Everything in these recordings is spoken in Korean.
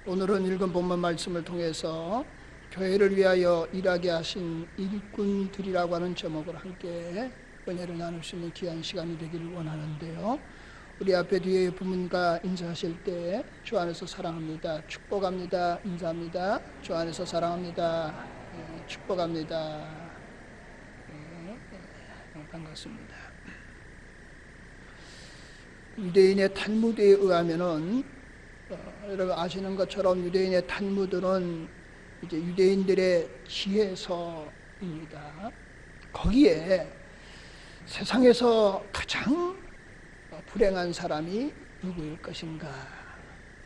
오늘은 읽은 본문 말씀을 통해서 교회를 위하여 일하게 하신 일꾼들이라고 하는 제목을 함께 은혜를 나눌 수 있는 귀한 시간이 되기를 원하는데요. 우리 앞에 뒤에 부모님과 인사하실 때 주 안에서 사랑합니다, 축복합니다, 인사합니다. 주 안에서 사랑합니다, 축복합니다. 반갑습니다. 유대인의 탈무드에 의하면은 여러분 아시는 것처럼 유대인의 탈무드는 이제 유대인들의 지혜서입니다. 거기에 세상에서 가장 불행한 사람이 누구일 것인가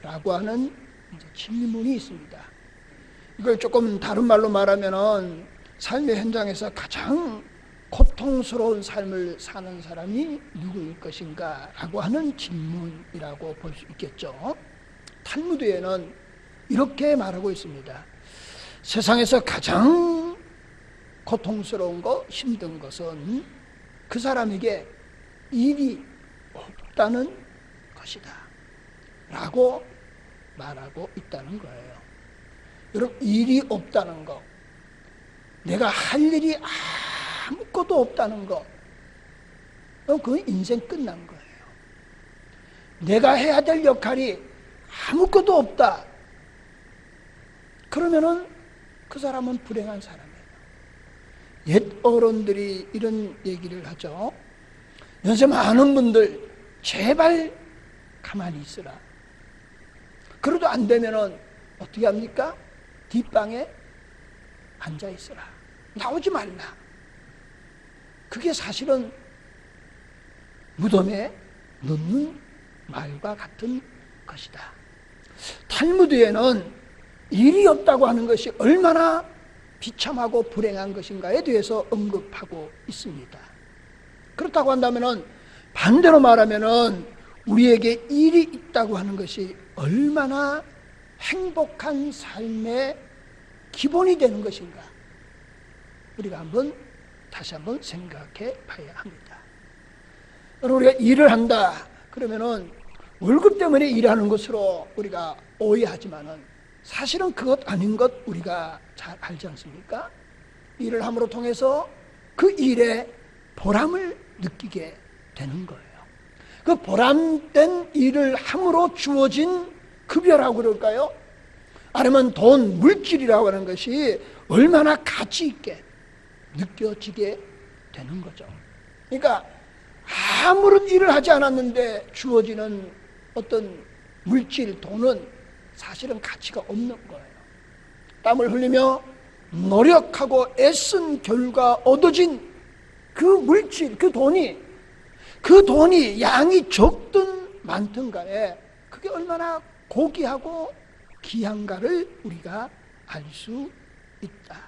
라고 하는 이제 질문이 있습니다. 이걸 조금 다른 말로 말하면은 삶의 현장에서 가장 고통스러운 삶을 사는 사람이 누구일 것인가 라고 하는 질문이라고 볼 수 있겠죠. 탈무드에는 이렇게 말하고 있습니다. 세상에서 가장 고통스러운 것, 힘든 것은 그 사람에게 일이 없다는 것이다 라고 말하고 있다는 거예요. 여러분, 일이 없다는 것, 내가 할 일이 아무것도 없다는 것, 그건 인생 끝난 거예요. 내가 해야 될 역할이 아무것도 없다. 그러면은 그 사람은 불행한 사람이에요. 옛 어른들이 이런 얘기를 하죠. 연세 많은 분들 제발 가만히 있으라. 그래도 안 되면은 어떻게 합니까? 뒷방에 앉아 있으라. 나오지 말라. 그게 사실은 무덤에 넣는 말과 같은 것이다. 탈무드에는 일이 없다고 하는 것이 얼마나 비참하고 불행한 것인가에 대해서 언급하고 있습니다. 그렇다고 한다면은 반대로 말하면은 우리에게 일이 있다고 하는 것이 얼마나 행복한 삶의 기본이 되는 것인가, 우리가 다시 한번 생각해 봐야 합니다. 우리가 일을 한다 그러면은 월급 때문에 일하는 것으로 우리가 오해하지만은 사실은 그것 아닌 것 우리가 잘 알지 않습니까? 일을 함으로 통해서 그 일에 보람을 느끼게 되는 거예요. 그 보람된 일을 함으로 주어진 급여라고 그럴까요? 아니면 돈, 물질이라고 하는 것이 얼마나 가치 있게 느껴지게 되는 거죠. 그러니까 아무런 일을 하지 않았는데 주어지는 어떤 물질, 돈은 사실은 가치가 없는 거예요. 땀을 흘리며 노력하고 애쓴 결과 얻어진 그 물질, 그 돈이 양이 적든 많든 간에 그게 얼마나 고귀하고 귀한가를 우리가 알 수 있다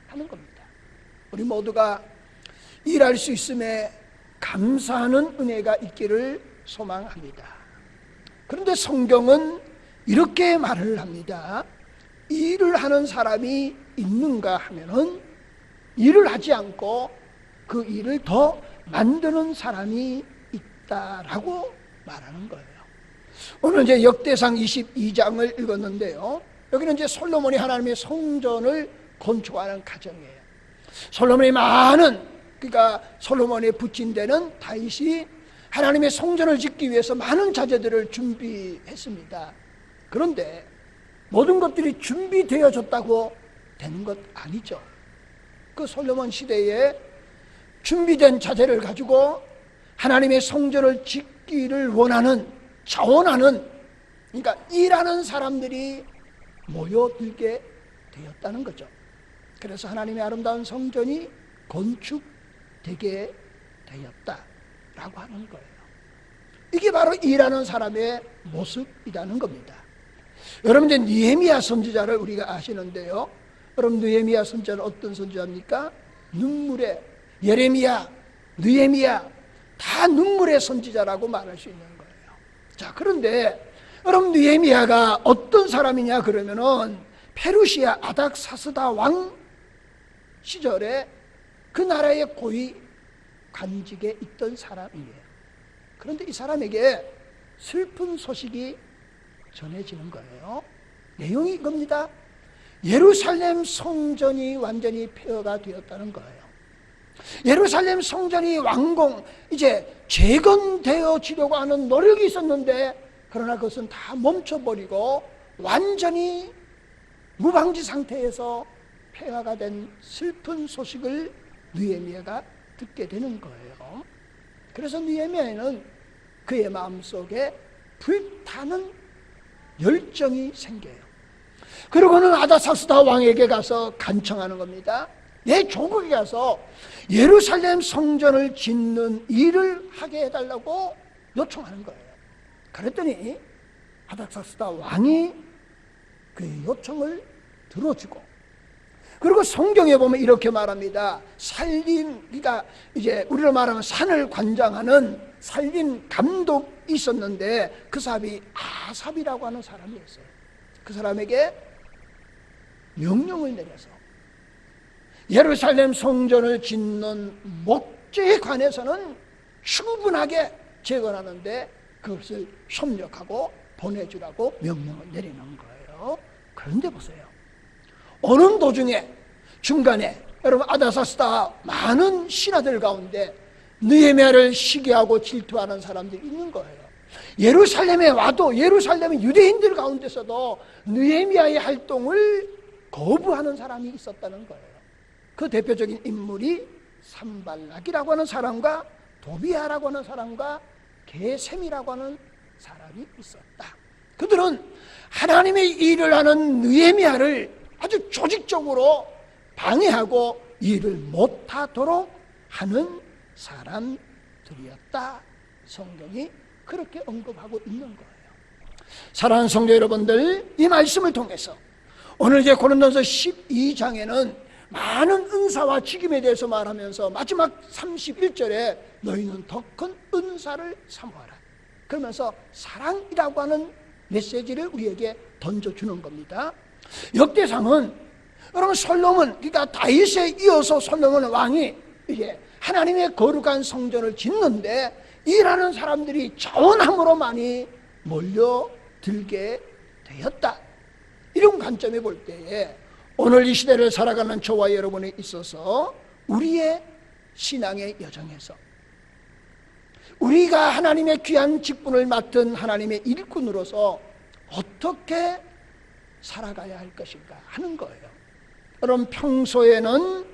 하는 겁니다. 우리 모두가 일할 수 있음에 감사하는 은혜가 있기를 소망합니다. 그런데 성경은 이렇게 말을 합니다. 일을 하는 사람이 있는가 하면은 일을 하지 않고 그 일을 더 만드는 사람이 있다라고 말하는 거예요. 오늘 이제 역대상 22장을 읽었는데요. 여기는 이제 솔로몬이 하나님의 성전을 건축하는 과정이에요. 그러니까 솔로몬의 부친 되는 다윗이 하나님의 성전을 짓기 위해서 많은 자재들을 준비했습니다. 그런데 모든 것들이 준비되어졌다고 되는 것 아니죠. 그 솔로몬 시대에 준비된 자재를 가지고 하나님의 성전을 짓기를 자원하는, 그러니까 일하는 사람들이 모여들게 되었다는 거죠. 그래서 하나님의 아름다운 성전이 건축되게 되었다라고 하는 거예요. 이게 바로 일하는 사람의 모습이라는 겁니다. 여러분, 이제 느헤미야 선지자를 우리가 아시는데요. 여러분, 느헤미야 선지자는 어떤 선지자입니까? 눈물의 예레미야, 느헤미야 다 눈물의 선지자라고 말할 수 있는 거예요. 자, 그런데 여러분, 느헤미야가 어떤 사람이냐 그러면은 페르시아 아닥사스다 왕 시절에 그 나라의 고위 관직에 있던 사람이에요. 그런데 이 사람에게 슬픈 소식이 전해지는 거예요. 내용이 이겁니다. 예루살렘 성전이 완전히 폐허가 되었다는 거예요. 예루살렘 성전이 이제 재건되어지려고 하는 노력이 있었는데, 그러나 그것은 다 멈춰버리고 완전히 무방지 상태에서 폐허가 된 슬픈 소식을 느헤미야가 듣게 되는 거예요. 그래서 느헤미야는 그의 마음속에 불타는 열정이 생겨요. 그리고는 아다사스다 왕에게 가서 간청하는 겁니다. 내 조국에 가서 예루살렘 성전을 짓는 일을 하게 해달라고 요청하는 거예요. 그랬더니 아다사스다 왕이 그의 요청을 들어주고, 그리고 성경에 보면 이렇게 말합니다. 그러니까 이제 우리로 말하면 산을 관장하는 살림 감독이 있었는데, 그 사람이 아삽이라고 하는 사람이었어요. 그 사람에게 명령을 내려서 예루살렘 성전을 짓는 목재에 관해서는 충분하게 재건하는데 그것을 협력하고 보내주라고 명령을 내리는 거예요. 그런데 보세요. 오는 도중에 중간에 여러분 아다사스다 많은 신하들 가운데 느헤미야를 시기하고 질투하는 사람들이 있는 거예요. 예루살렘에 와도 예루살렘의 유대인들 가운데서도 느헤미야의 활동을 거부하는 사람이 있었다는 거예요. 그 대표적인 인물이 산발락이라고 하는 사람과 도비아라고 하는 사람과 게셈이라고 하는 사람이 있었다. 그들은 하나님의 일을 하는 느헤미야를 아주 조직적으로 방해하고 일을 못하도록 하는 사람들이었다. 성경이 그렇게 언급하고 있는 거예요. 사랑하는 성도 여러분들, 이 말씀을 통해서 오늘 이제 고린도서 12장에는 많은 은사와 직임에 대해서 말하면서 마지막 31절에 너희는 더 큰 은사를 사모하라, 그러면서 사랑이라고 하는 메시지를 우리에게 던져주는 겁니다. 역대상은 여러분 솔로몬, 그러니까 다윗에 이어서 솔로몬 왕이 이제 하나님의 거룩한 성전을 짓는데 일하는 사람들이 자원함으로 많이 몰려들게 되었다. 이런 관점에 볼 때에 오늘 이 시대를 살아가는 저와 여러분에 있어서 우리의 신앙의 여정에서 우리가 하나님의 귀한 직분을 맡은 하나님의 일꾼으로서 어떻게 살아가야 할 것인가 하는 거예요. 여러분, 평소에는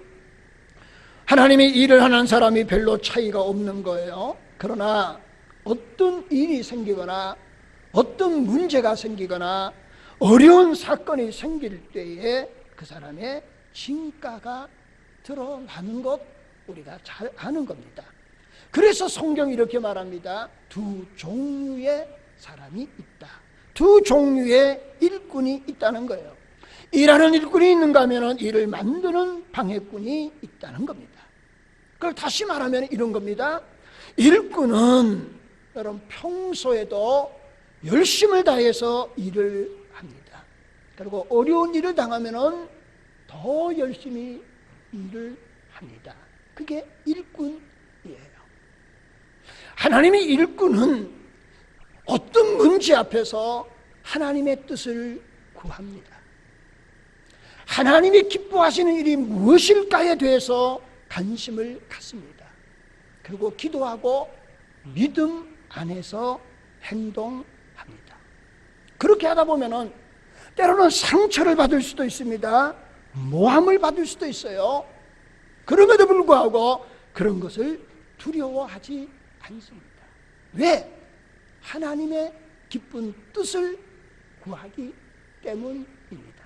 하나님의 일을 하는 사람이 별로 차이가 없는 거예요. 그러나 어떤 일이 생기거나 어떤 문제가 생기거나 어려운 사건이 생길 때에 그 사람의 진가가 드러나는 것 우리가 잘 아는 겁니다. 그래서 성경이 이렇게 말합니다. 두 종류의 사람이 있다. 두 종류의 일꾼이 있다는 거예요. 일하는 일꾼이 있는가 하면 일을 만드는 방해꾼이 있다는 겁니다. 그걸 다시 말하면 이런 겁니다. 일꾼은 여러분 평소에도 열심을 다해서 일을 합니다. 그리고 어려운 일을 당하면 더 열심히 일을 합니다. 그게 일꾼이에요. 하나님의 일꾼은 어떤 문제 앞에서 하나님의 뜻을 구합니다. 하나님이 기뻐하시는 일이 무엇일까에 대해서 관심을 갖습니다. 그리고 기도하고 믿음 안에서 행동합니다. 그렇게 하다 보면은 때로는 상처를 받을 수도 있습니다. 모함을 받을 수도 있어요. 그럼에도 불구하고 그런 것을 두려워하지 않습니다. 왜? 하나님의 기쁜 뜻을 구하기 때문입니다.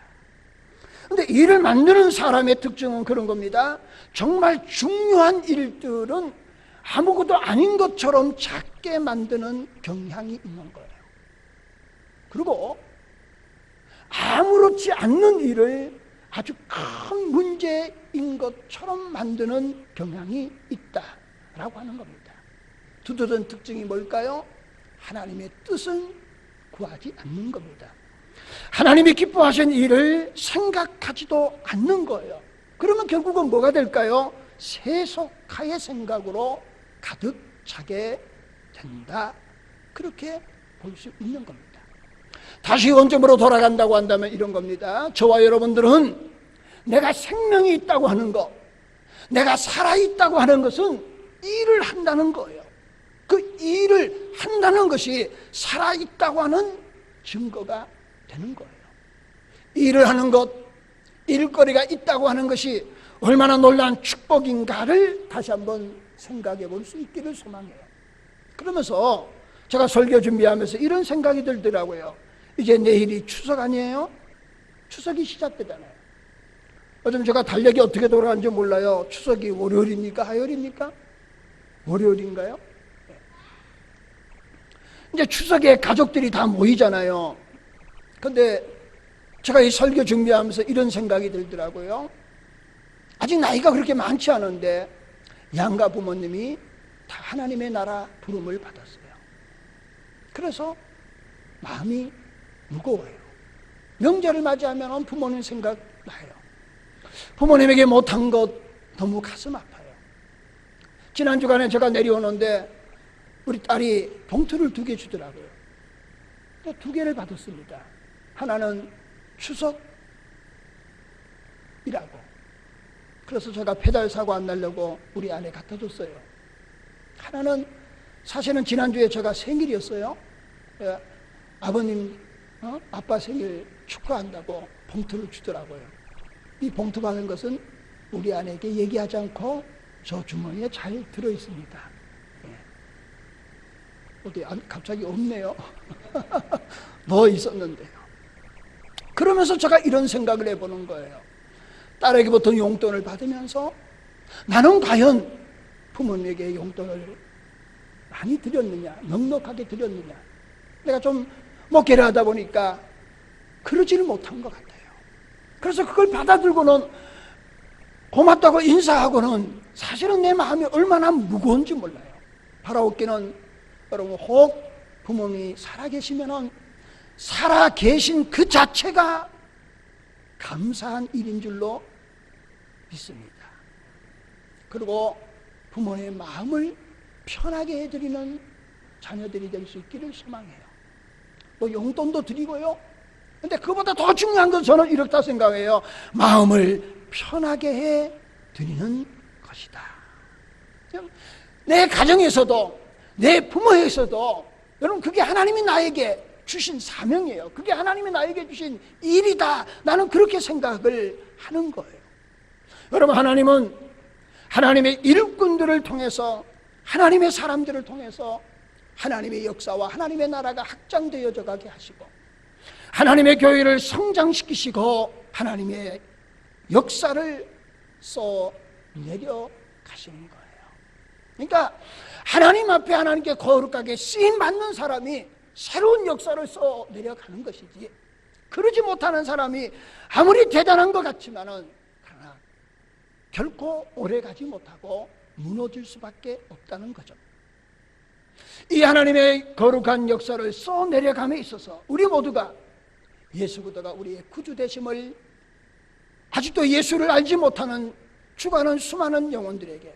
그런데 일을 만드는 사람의 특징은 그런 겁니다. 정말 중요한 일들은 아무것도 아닌 것처럼 작게 만드는 경향이 있는 거예요. 그리고 아무렇지 않는 일을 아주 큰 문제인 것처럼 만드는 경향이 있다라고 하는 겁니다. 두드러진 특징이 뭘까요? 하나님의 뜻은 구하지 않는 겁니다. 하나님이 기뻐하신 일을 생각하지도 않는 거예요. 그러면 결국은 뭐가 될까요? 세속화의 생각으로 가득 차게 된다. 그렇게 볼 수 있는 겁니다. 다시 원점으로 돌아간다고 한다면 이런 겁니다. 저와 여러분들은 내가 생명이 있다고 하는 것, 내가 살아있다고 하는 것은 일을 한다는 거예요. 그 일을 한다는 것이 살아있다고 하는 증거가 되는 거예요. 일을 하는 것, 일거리가 있다고 하는 것이 얼마나 놀라운 축복인가를 다시 한번 생각해 볼 수 있기를 소망해요. 그러면서 제가 설교 준비하면서 이런 생각이 들더라고요. 이제 내일이 추석 아니에요? 추석이 시작되잖아요. 요즘 제가 달력이 어떻게 돌아가는지 몰라요. 추석이 월요일입니까? 화요일입니까? 월요일인가요? 이제 추석에 가족들이 다 모이잖아요. 근데 제가 이 설교 준비하면서 이런 생각이 들더라고요. 아직 나이가 그렇게 많지 않은데 양가 부모님이 다 하나님의 나라 부름을 받았어요. 그래서 마음이 무거워요. 명절을 맞이하면 부모님 생각나요. 부모님에게 못한 것 너무 가슴 아파요. 지난 주간에 제가 내려오는데 우리 딸이 봉투를 2개 주더라고요. 2개를 받았습니다. 하나는 추석이라고. 그래서 제가 배달 사고 안 내려고 우리 아내 갖다 줬어요. 하나는 사실은 지난주에 제가 생일이었어요. 아버님, 아빠 생일 축하한다고 봉투를 주더라고요. 이 봉투 받은 것은 우리 아내에게 얘기하지 않고 저 주머니에 잘 들어있습니다. 어디 갑자기 없네요. 뭐 있었는데요. 그러면서 제가 이런 생각을 해보는 거예요. 딸에게부터 용돈을 받으면서 나는 과연 부모님에게 용돈을 많이 드렸느냐, 넉넉하게 드렸느냐. 내가 좀 목회를 하다 보니까 그러지를 못한 것 같아요. 그래서 그걸 받아들고는 고맙다고 인사하고는 사실은 내 마음이 얼마나 무거운지 몰라요. 바라옵기는 여러분, 혹 부모님이 살아계시면 살아계신 그 자체가 감사한 일인 줄로 믿습니다. 그리고 부모님의 마음을 편하게 해드리는 자녀들이 될 수 있기를 소망해요. 뭐 용돈도 드리고요. 근데 그보다 더 중요한 건 저는 이렇다 생각해요. 마음을 편하게 해드리는 것이다. 내 가정에서도 내 부모에서도 여러분, 그게 하나님이 나에게 주신 사명이에요. 그게 하나님이 나에게 주신 일이다. 나는 그렇게 생각을 하는 거예요. 여러분, 하나님은 하나님의 일꾼들을 통해서, 하나님의 사람들을 통해서 하나님의 역사와 하나님의 나라가 확장되어져 가게 하시고, 하나님의 교회를 성장시키시고 하나님의 역사를 써내려 가시는 거예요. 그러니까 하나님 앞에 하나님께 거룩하게 쓰임받는 사람이 새로운 역사를 써내려가는 것이지, 그러지 못하는 사람이 아무리 대단한 것 같지만은 그러나 결코 오래가지 못하고 무너질 수밖에 없다는 거죠. 이 하나님의 거룩한 역사를 써내려감에 있어서 우리 모두가 예수 그리스도가 우리의 구주 되심을, 아직도 예수를 알지 못하는 죽어가는 수많은 영혼들에게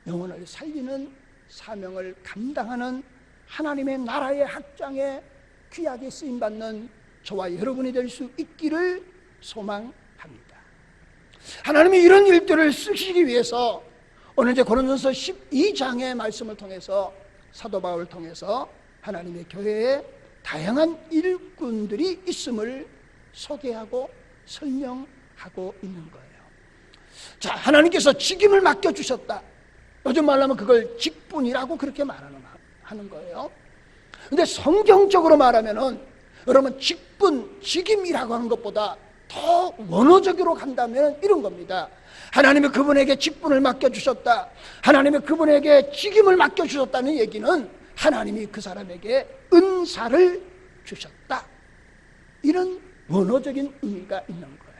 영혼을 살리는 사명을 감당하는 하나님의 나라의 확장에 귀하게 쓰임받는 저와 여러분이 될 수 있기를 소망합니다. 하나님이 이런 일들을 쓰시기 위해서 오늘 이제 고린도전서 12장의 말씀을 통해서, 사도 바울을 통해서 하나님의 교회에 다양한 일꾼들이 있음을 소개하고 설명하고 있는 거예요. 자, 하나님께서 직임을 맡겨주셨다. 요즘 말로 하면 그걸 직분이라고 그렇게 하는 거예요. 근데 성경적으로 말하면은 여러분, 직분, 직임이라고 하는 것보다 더 원어적으로 간다면 이런 겁니다. 하나님이 그분에게 직분을 맡겨주셨다, 하나님이 그분에게 직임을 맡겨주셨다는 얘기는 하나님이 그 사람에게 은사를 주셨다, 이런 원어적인 의미가 있는 거예요.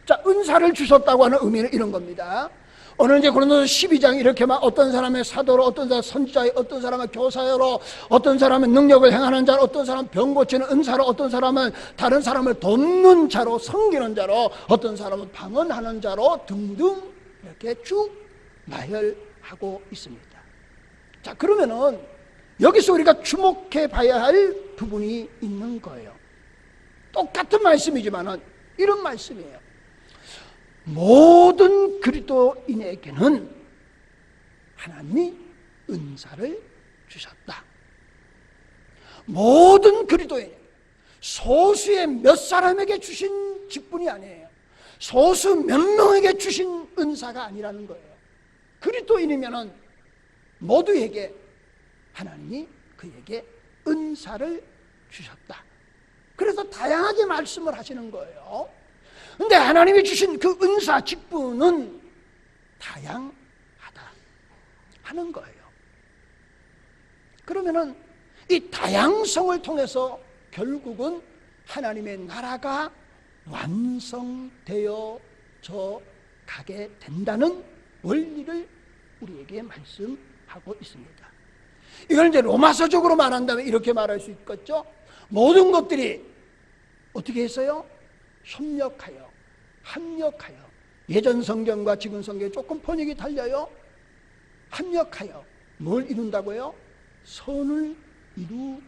자, 은사를 주셨다고 하는 의미는 이런 겁니다. 오늘 이제 고린도서 12장 이렇게 막 어떤 사람의 사도로, 어떤 사람은 선지자로, 어떤 사람은 교사로, 어떤 사람은 능력을 행하는 자로, 어떤 사람은 병 고치는 은사로, 어떤 사람은 다른 사람을 돕는 자로, 섬기는 자로, 어떤 사람은 방언하는 자로 등등 이렇게 쭉 나열하고 있습니다. 자, 그러면은 여기서 우리가 주목해 봐야 할 부분이 있는 거예요. 똑같은 말씀이지만 이런 말씀이에요. 모든 그리스도인에게는 하나님이 은사를 주셨다. 모든 그리스도인, 소수의 몇 사람에게 주신 직분이 아니에요. 소수 몇 명에게 주신 은사가 아니라는 거예요. 그리스도인이면 모두에게 하나님이 그에게 은사를 주셨다. 그래서 다양하게 말씀을 하시는 거예요. 그런데 하나님이 주신 그 은사 직분은 다양하다 하는 거예요. 그러면은 이 다양성을 통해서 결국은 하나님의 나라가 완성되어져 가게 된다는 원리를 우리에게 말씀하고 있습니다. 이걸 이제 로마서적으로 말한다면 이렇게 말할 수 있겠죠. 모든 것들이 어떻게 했어요? 협력하여, 합력하여. 예전 성경과 지금 성경이 조금 번역이 달려요. 합력하여 뭘 이룬다고요? 선을 이루입니다.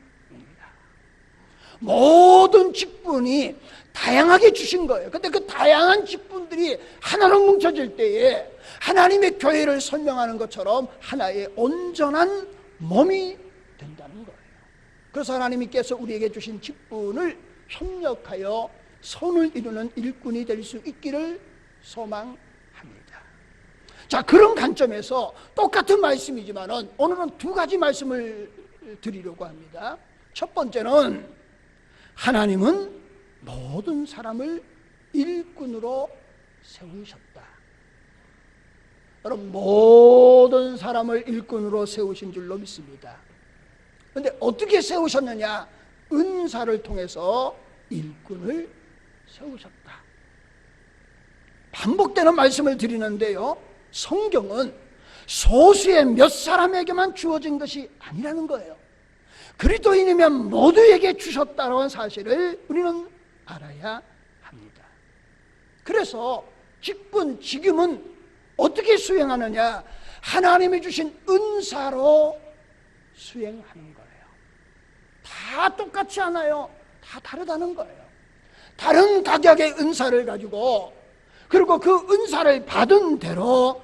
모든 직분이 다양하게 주신 거예요. 근데 그 다양한 직분들이 하나로 뭉쳐질 때에 하나님의 교회를 설명하는 것처럼 하나의 온전한 몸이 된다는 거예요. 그래서 하나님께서 우리에게 주신 직분을 협력하여 선을 이루는 일꾼이 될 수 있기를 소망합니다. 자, 그런 관점에서 똑같은 말씀이지만 오늘은 두 가지 말씀을 드리려고 합니다. 첫 번째는 하나님은 모든 사람을 일꾼으로 세우셨다. 여러분, 모든 사람을 일꾼으로 세우신 줄로 믿습니다. 그런데 어떻게 세우셨느냐? 은사를 통해서 일꾼을 세우셨다. 반복되는 말씀을 드리는데요, 성경은 소수의 몇 사람에게만 주어진 것이 아니라는 거예요. 그리스도인이면 모두에게 주셨다는 사실을 우리는 알아야 합니다. 그래서 직분, 직임은 어떻게 수행하느냐? 하나님이 주신 은사로 수행하는 거예요. 다 똑같지 않아요. 다 다르다는 거예요. 다른 각각의 은사를 가지고, 그리고 그 은사를 받은 대로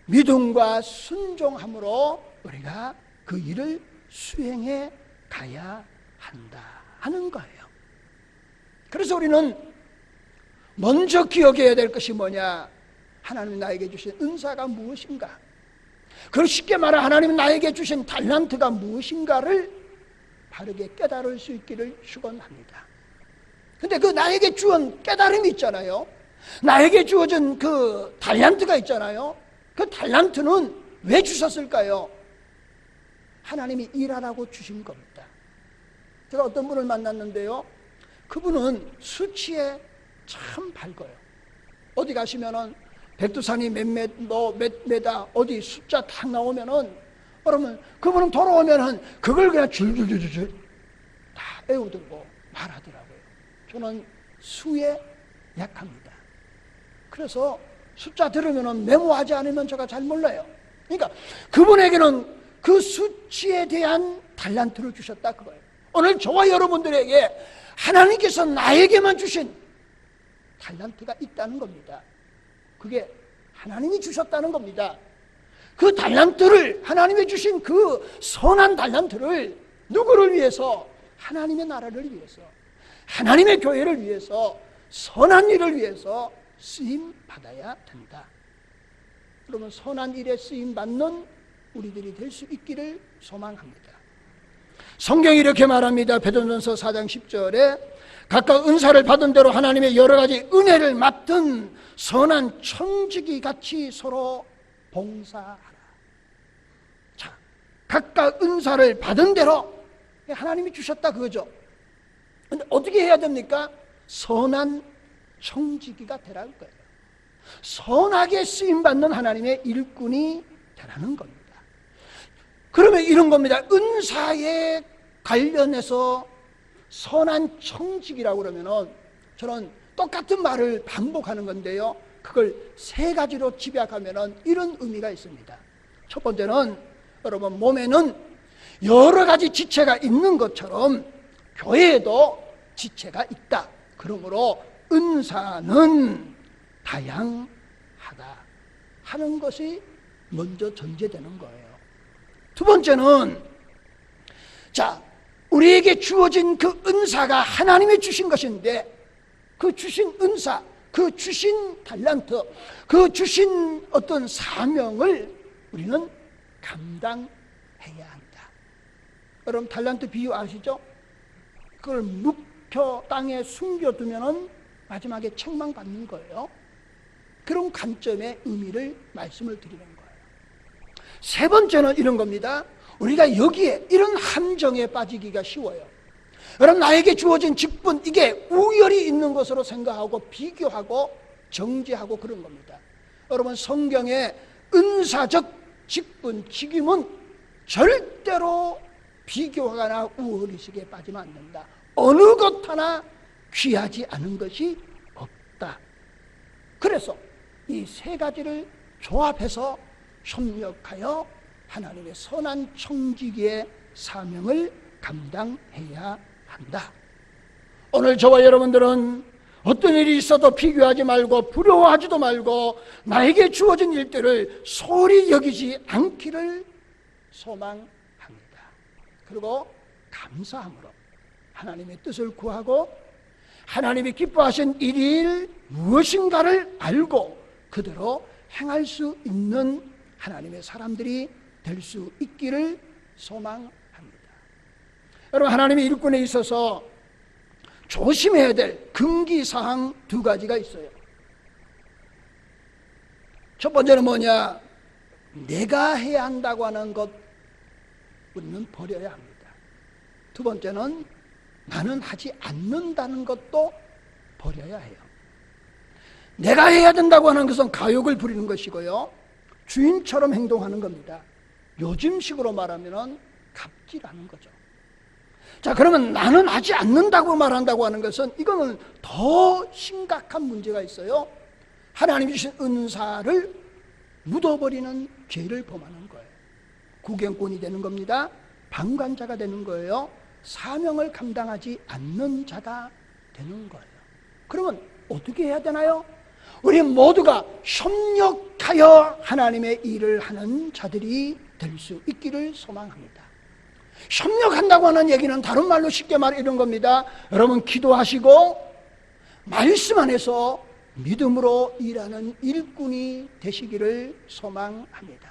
믿음과 순종함으로 우리가 그 일을 수행해 가야 한다 하는 거예요. 그래서 우리는 먼저 기억해야 될 것이 뭐냐? 하나님이 나에게 주신 은사가 무엇인가? 그걸 쉽게 말해 하나님이 나에게 주신 달란트가 무엇인가를 바르게 깨달을 수 있기를 축원합니다. 근데 그 나에게 주은 깨달음이 있잖아요. 나에게 주어진 그 달란트가 있잖아요. 그 달란트는 왜 주셨을까요? 하나님이 일하라고 주신 겁니다. 제가 어떤 분을 만났는데요, 그분은 수치에 참 밝아요. 어디 가시면은 백두산이 몇 메다 어디 숫자 딱 나오면은, 그러면 그분은 돌아오면은 그걸 그냥 줄줄줄줄 다 외우들고 말하더라고요. 저는 수에 약합니다. 그래서 숫자 들으면은 메모하지 않으면 제가 잘 몰라요. 그러니까 그분에게는 그 수치에 대한 달란트를 주셨다 그거예요. 오늘 저와 여러분들에게 하나님께서 나에게만 주신 달란트가 있다는 겁니다. 그게 하나님이 주셨다는 겁니다. 그 달란트를, 하나님이 주신 그 선한 달란트를 누구를 위해서? 하나님의 나라를 위해서, 하나님의 교회를 위해서, 선한 일을 위해서 쓰임 받아야 된다. 그러면 선한 일에 쓰임 받는 우리들이 될 수 있기를 소망합니다. 성경이 이렇게 말합니다. 베드로전서 4장 10절에 각각 은사를 받은 대로 하나님의 여러 가지 은혜를 맡은 선한 청지기 같이 서로 봉사하라. 자, 각각 은사를 받은 대로 하나님이 주셨다 그거죠. 근데 어떻게 해야 됩니까? 선한 청지기가 되라는 거예요. 선하게 쓰임받는 하나님의 일꾼이 되라는 겁니다. 그러면 이런 겁니다. 은사에 관련해서 선한 청지기라고 그러면은 저는 똑같은 말을 반복하는 건데요, 그걸 세 가지로 집약하면은 이런 의미가 있습니다. 첫 번째는, 여러분, 몸에는 여러 가지 지체가 있는 것처럼 교회에도 지체가 있다. 그러므로 은사는 다양하다 하는 것이 먼저 전제되는 거예요. 두 번째는, 자, 우리에게 주어진 그 은사가 하나님이 주신 것인데, 그 주신 은사, 그 주신 달란트, 그 주신 어떤 사명을 우리는 감당해야 한다. 여러분 달란트 비유 아시죠? 그걸 묵혀 땅에 숨겨두면은 마지막에 책망받는 거예요. 그런 관점의 의미를 말씀을 드리는 거예요. 세 번째는 이런 겁니다. 우리가 여기에 이런 함정에 빠지기가 쉬워요. 여러분 나에게 주어진 직분, 이게 우열이 있는 것으로 생각하고 비교하고 정죄하고 그런 겁니다. 여러분 성경의 은사적 직분, 직임은 절대로 비교하거나 우월의식에 빠지면 안 된다. 어느 것 하나 귀하지 않은 것이 없다. 그래서 이 세 가지를 조합해서 협력하여 하나님의 선한 청지기의 사명을 감당해야 한다. 오늘 저와 여러분들은 어떤 일이 있어도 비교하지 말고 부러워하지도 말고 나에게 주어진 일들을 소홀히 여기지 않기를 소망합니다. 그리고 감사함으로 하나님의 뜻을 구하고 하나님이 기뻐하신 일이 무엇인가를 알고 그대로 행할 수 있는 하나님의 사람들이 될 수 있기를 소망합니다. 여러분 하나님의 일꾼에 있어서 조심해야 될 금기사항 두 가지가 있어요. 첫 번째는 뭐냐? 내가 해야 한다고 하는 것 우리는 버려야 합니다. 두 번째는 나는 하지 않는다는 것도 버려야 해요. 내가 해야 된다고 하는 것은 가욕을 부리는 것이고요, 주인처럼 행동하는 겁니다. 요즘식으로 말하면 갑질하는 거죠. 자, 그러면 나는 하지 않는다고 말한다고 하는 것은 이거는 더 심각한 문제가 있어요. 하나님이 주신 은사를 묻어버리는 죄를 범하는 거예요. 구경꾼이 되는 겁니다. 방관자가 되는 거예요. 사명을 감당하지 않는 자가 되는 거예요. 그러면 어떻게 해야 되나요? 우리 모두가 협력하여 하나님의 일을 하는 자들이 될 수 있기를 소망합니다. 협력한다고 하는 얘기는 다른 말로 쉽게 말해 이런 겁니다. 여러분 기도하시고 말씀 안에서 믿음으로 일하는 일꾼이 되시기를 소망합니다.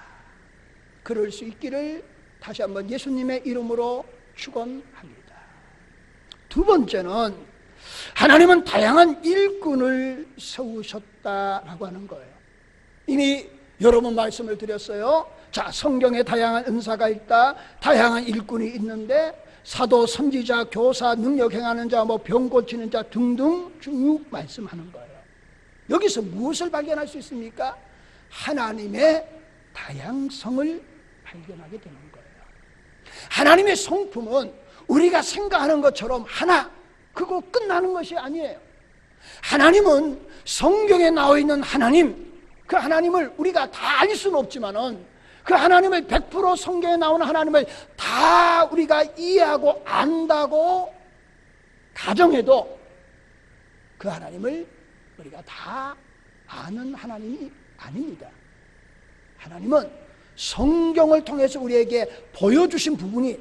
그럴 수 있기를 다시 한번 예수님의 이름으로 축원합니다. 두 번째는 하나님은 다양한 일꾼을 세우셨다라고 하는 거예요. 이미 여러 번 말씀을 드렸어요. 자, 성경에 다양한 은사가 있다, 다양한 일꾼이 있는데 사도, 선지자, 교사, 능력 행하는 자, 병 고치는 자 등등 쭉 말씀하는 거예요. 여기서 무엇을 발견할 수 있습니까? 하나님의 다양성을 발견하게 되는 거예요. 하나님의 성품은 우리가 생각하는 것처럼 하나, 그거 끝나는 것이 아니에요. 하나님은 성경에 나와 있는 하나님, 그 하나님을 우리가 다 알 수는 없지만은 그 하나님을 100% 성경에 나오는 하나님을 다 우리가 이해하고 안다고 가정해도 그 하나님을 우리가 다 아는 하나님이 아닙니다. 하나님은 성경을 통해서 우리에게 보여주신 부분이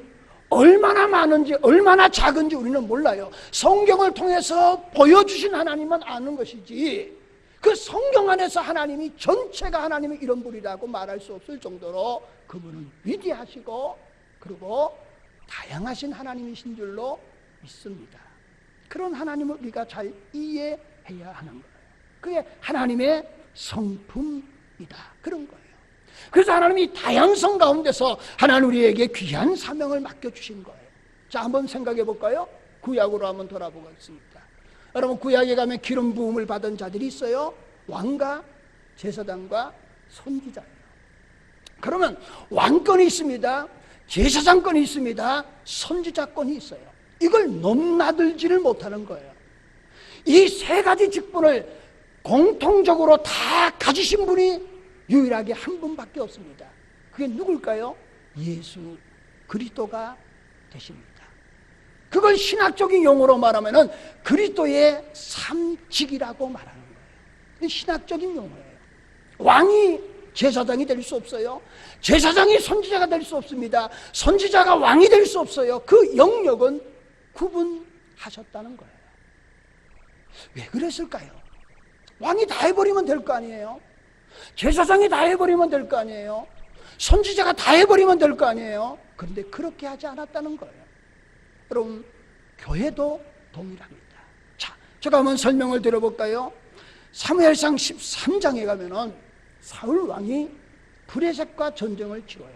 얼마나 많은지 얼마나 작은지 우리는 몰라요. 성경을 통해서 보여주신 하나님은 아는 것이지 그 성경 안에서 하나님이 전체가 하나님의 이런 분이라고 말할 수 없을 정도로 그분은 위대하시고 그리고 다양하신 하나님이신 줄로 믿습니다. 그런 하나님을 우리가 잘 이해해야 하는 거예요. 그게 하나님의 성품이다, 그런 거예요. 그래서 하나님이 다양성 가운데서 하나님 우리에게 귀한 사명을 맡겨주신 거예요. 자, 한번 생각해 볼까요? 구약으로 한번 돌아보겠습니다. 여러분 구약에 가면 기름 부음을 받은 자들이 있어요. 왕과 제사장과 선지자예요. 그러면 왕권이 있습니다, 제사장권이 있습니다, 선지자권이 있어요. 이걸 넘나들지를 못하는 거예요. 이 세 가지 직분을 공통적으로 다 가지신 분이 유일하게 한 분밖에 없습니다. 그게 누굴까요? 예수 그리스도가 되십니다. 그걸 신학적인 용어로 말하면은 그리스도의 삼직이라고 말하는 거예요. 신학적인 용어예요. 왕이 제사장이 될 수 없어요. 제사장이 선지자가 될 수 없습니다. 선지자가 왕이 될 수 없어요. 그 영역은 구분하셨다는 거예요. 왜 그랬을까요? 왕이 다 해버리면 될 거 아니에요? 제사장이 다 해버리면 될 거 아니에요? 선지자가 다 해버리면 될 거 아니에요? 그런데 그렇게 하지 않았다는 거예요. 여러분, 교회도 동일합니다. 자, 제가 한번 설명을 드려볼까요? 사무엘상 13장에 가면은 사울 왕이 브레셋과 전쟁을 치러요.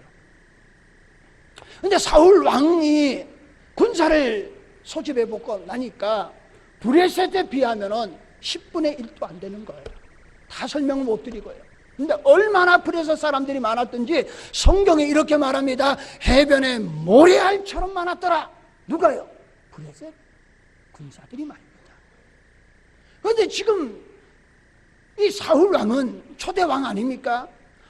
근데 사울 왕이 군사를 소집해 보고 나니까 브레셋에 비하면은 10분의 1도 안 되는 거예요. 다 설명을 못 드리고요. 근데 얼마나 브레셋 사람들이 많았던지 성경에 이렇게 말합니다. 해변에 모래알처럼 많았더라. 누가요? 브레셋 군사들이 말입니다. 그런데 지금 이 사울 왕은 초대 왕 아닙니까?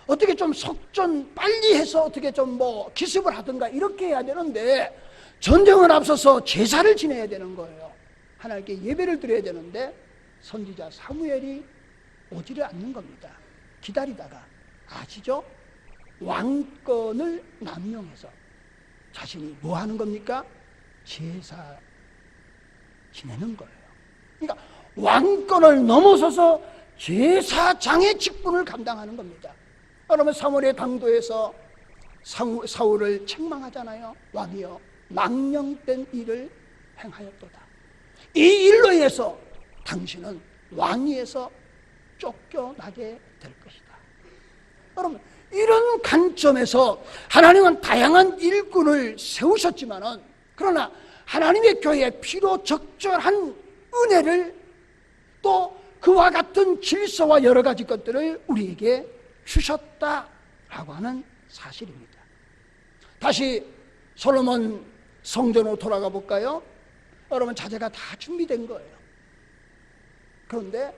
어떻게 좀 속전 빨리 해서 어떻게 좀 뭐 기습을 하든가 이렇게 해야 되는데 전쟁을 앞서서 제사를 지내야 되는 거예요. 하나님께 예배를 드려야 되는데 선지자 사무엘이 오지를 않는 겁니다. 기다리다가 아시죠? 왕권을 남용해서 자신이 뭐 하는 겁니까? 제사 지내는 거예요. 그러니까 왕권을 넘어서서 제사장의 직분을 감당하는 겁니다. 그러면 사무엘의 당도에서 사울을 책망하잖아요. 왕이여, 망령된 일을 행하였도다. 이 일로 인해서 당신은 왕위에서 쫓겨나게 될 것이다. 여러분, 이런 관점에서 하나님은 다양한 일꾼을 세우셨지만은 그러나 하나님의 교회에 피로 적절한 은혜를 또 그와 같은 질서와 여러 가지 것들을 우리에게 주셨다라고 하는 사실입니다. 다시 솔로몬 성전으로 돌아가 볼까요? 여러분, 자재가 다 준비된 거예요. 그런데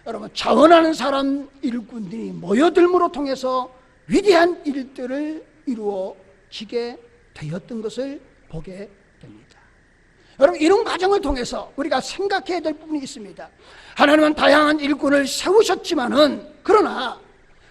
여러분, 자원하는 사람 일꾼들이 모여들므로 통해서 위대한 일들을 이루어지게 되었던 것을 보게 됩니다. 여러분, 이런 과정을 통해서 우리가 생각해야 될 부분이 있습니다. 하나님은 다양한 일꾼을 세우셨지만은 그러나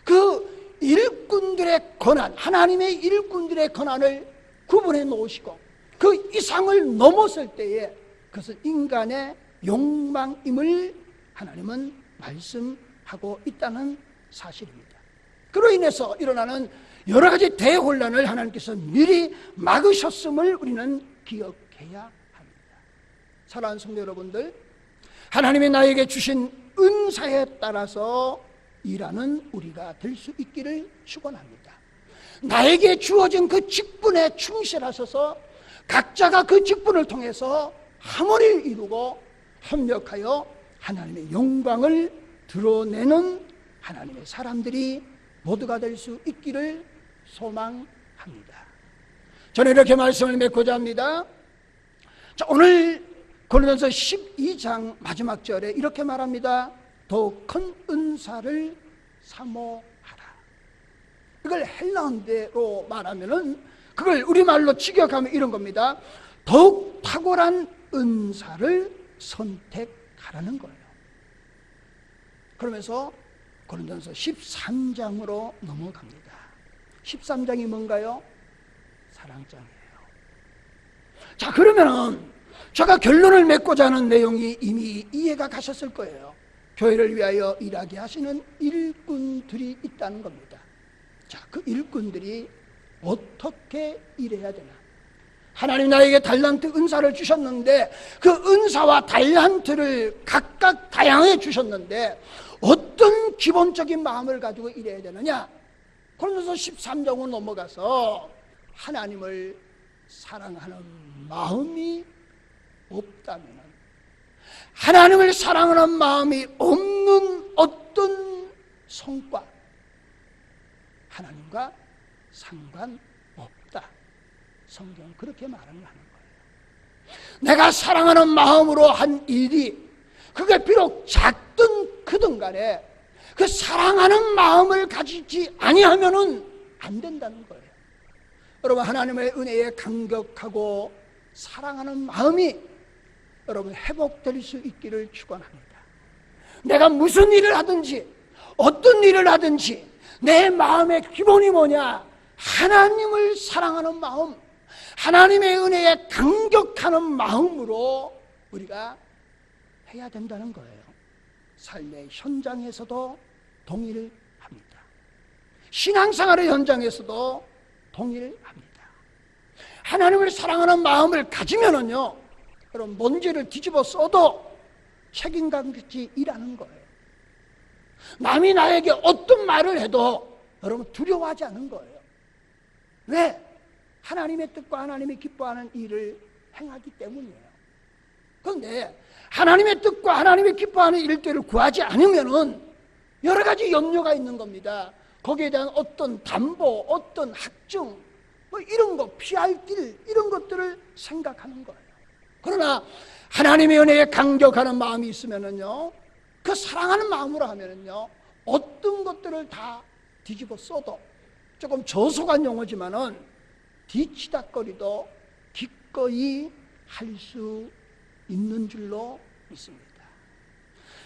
그 일꾼들의 권한, 하나님의 일꾼들의 권한을 구분해 놓으시고 그 이상을 넘었을 때에 그것은 인간의 욕망임을 하나님은 말씀하고 있다는 사실입니다. 그로 인해서 일어나는 여러 가지 대혼란을 하나님께서 미리 막으셨음을 우리는 기억해야 합니다. 사랑하는 성도 여러분들, 하나님이 나에게 주신 은사에 따라서 일하는 우리가 될 수 있기를 축원합니다. 나에게 주어진 그 직분에 충실하셔서 각자가 그 직분을 통해서 하모니를 이루고 협력하여 하나님의 영광을 드러내는 하나님의 사람들이 모두가 될 수 있기를 소망합니다. 저는 이렇게 말씀을 맺고자 합니다. 자, 오늘 고린도서 12장 마지막 절에 이렇게 말합니다. 더욱 큰 은사를 사모하라. 이걸 헬라어로 말하면은 그걸 우리말로 직역하면 이런 겁니다. 더욱 탁월한 은사를 선택하라는 거예요. 그러면서 고린도서 13장으로 넘어갑니다. 13장이 뭔가요? 사랑장이에요. 자, 그러면은 제가 결론을 맺고자 하는 내용이 이미 이해가 가셨을 거예요. 교회를 위하여 일하게 하시는 일꾼들이 있다는 겁니다. 자, 그 일꾼들이 어떻게 일해야 되나? 하나님 나에게 달란트 은사를 주셨는데 그 은사와 달란트를 각각 다양하게 주셨는데 어떤 기본적인 마음을 가지고 일해야 되느냐? 고린도서 13장으로 넘어가서 하나님을 사랑하는 마음이 없다면, 하나님을 사랑하는 마음이 없는 어떤 성과, 하나님과 상관없다. 성경은 그렇게 말하는 거예요. 내가 사랑하는 마음으로 한 일이 그게 비록 작든 크든 간에 그 사랑하는 마음을 가지지 아니하면은 안 된다는 거예요. 여러분, 하나님의 은혜에 감격하고 사랑하는 마음이 여러분 회복될 수 있기를 축원합니다. 내가 무슨 일을 하든지 어떤 일을 하든지 내 마음의 기본이 뭐냐? 하나님을 사랑하는 마음, 하나님의 은혜에 감격하는 마음으로 우리가 해야 된다는 거예요. 삶의 현장에서도 동일합니다. 신앙생활의 현장에서도 동일합니다. 하나님을 사랑하는 마음을 가지면은요, 여러분 먼지를 뒤집어 써도 책임감같이 일하는 거예요. 남이 나에게 어떤 말을 해도 여러분 두려워하지 않는 거예요. 왜? 하나님의 뜻과 하나님이 기뻐하는 일을 행하기 때문이에요. 그런데 하나님의 뜻과 하나님이 기뻐하는 일들을 구하지 않으면은 여러 가지 염려가 있는 겁니다. 거기에 대한 어떤 담보, 어떤 학증, 뭐 이런 거, 피할 길, 이런 것들을 생각하는 거예요. 그러나 하나님의 은혜에 감격하는 마음이 있으면은요, 그 사랑하는 마음으로 하면은요, 어떤 것들을 다 뒤집어 써도, 조금 저속한 용어지만은 뒤치다거리도 기꺼이 할 수 있는 줄로 믿습니다.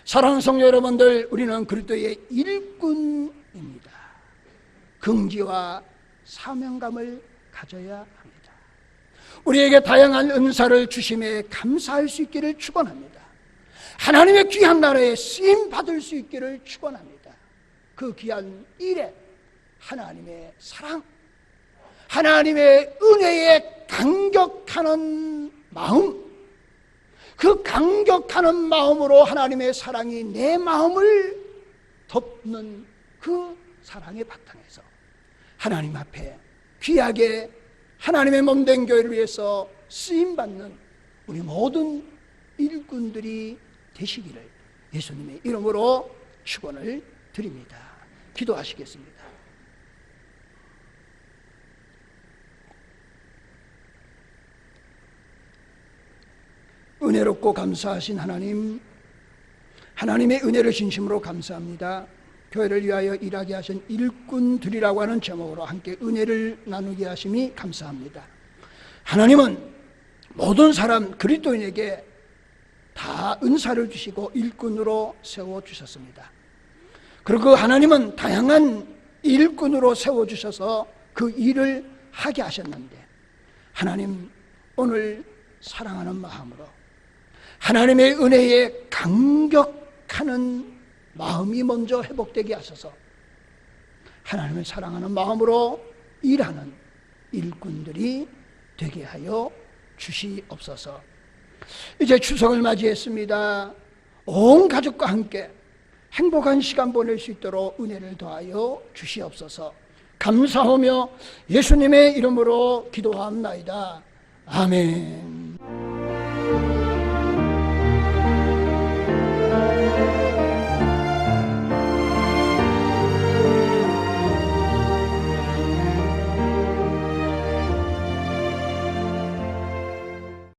사랑하는 성도 여러분들, 우리는 그리스도의 일꾼입니다. 긍지와 사명감을 가져야 합니다. 우리에게 다양한 은사를 주심에 감사할 수 있기를 축원합니다. 하나님의 귀한 나라에 쓰임 받을 수 있기를 축원합니다. 그 귀한 일에 하나님의 사랑, 하나님의 은혜에 감격하는 마음, 그 감격하는 마음으로 하나님의 사랑이 내 마음을 덮는 그 사랑의 바탕에서 하나님 앞에 귀하게 하나님의 몸된 교회를 위해서 쓰임받는 우리 모든 일꾼들이 되시기를 예수님의 이름으로 축원을 드립니다. 기도하시겠습니다. 은혜롭고 감사하신 하나님, 하나님의 은혜를 진심으로 감사합니다. 교회를 위하여 일하게 하신 일꾼들이라고 하는 제목으로 함께 은혜를 나누게 하심이 감사합니다. 하나님은 모든 사람 그리스도인에게 다 은사를 주시고 일꾼으로 세워주셨습니다. 그리고 하나님은 다양한 일꾼으로 세워주셔서 그 일을 하게 하셨는데, 하나님 오늘 사랑하는 마음으로 하나님의 은혜에 감격하는 마음이 먼저 회복되게 하셔서 하나님을 사랑하는 마음으로 일하는 일꾼들이 되게 하여 주시옵소서. 이제 추석을 맞이했습니다. 온 가족과 함께 행복한 시간 보낼 수 있도록 은혜를 더하여 주시옵소서. 감사하며 예수님의 이름으로 기도합나이다. 아멘.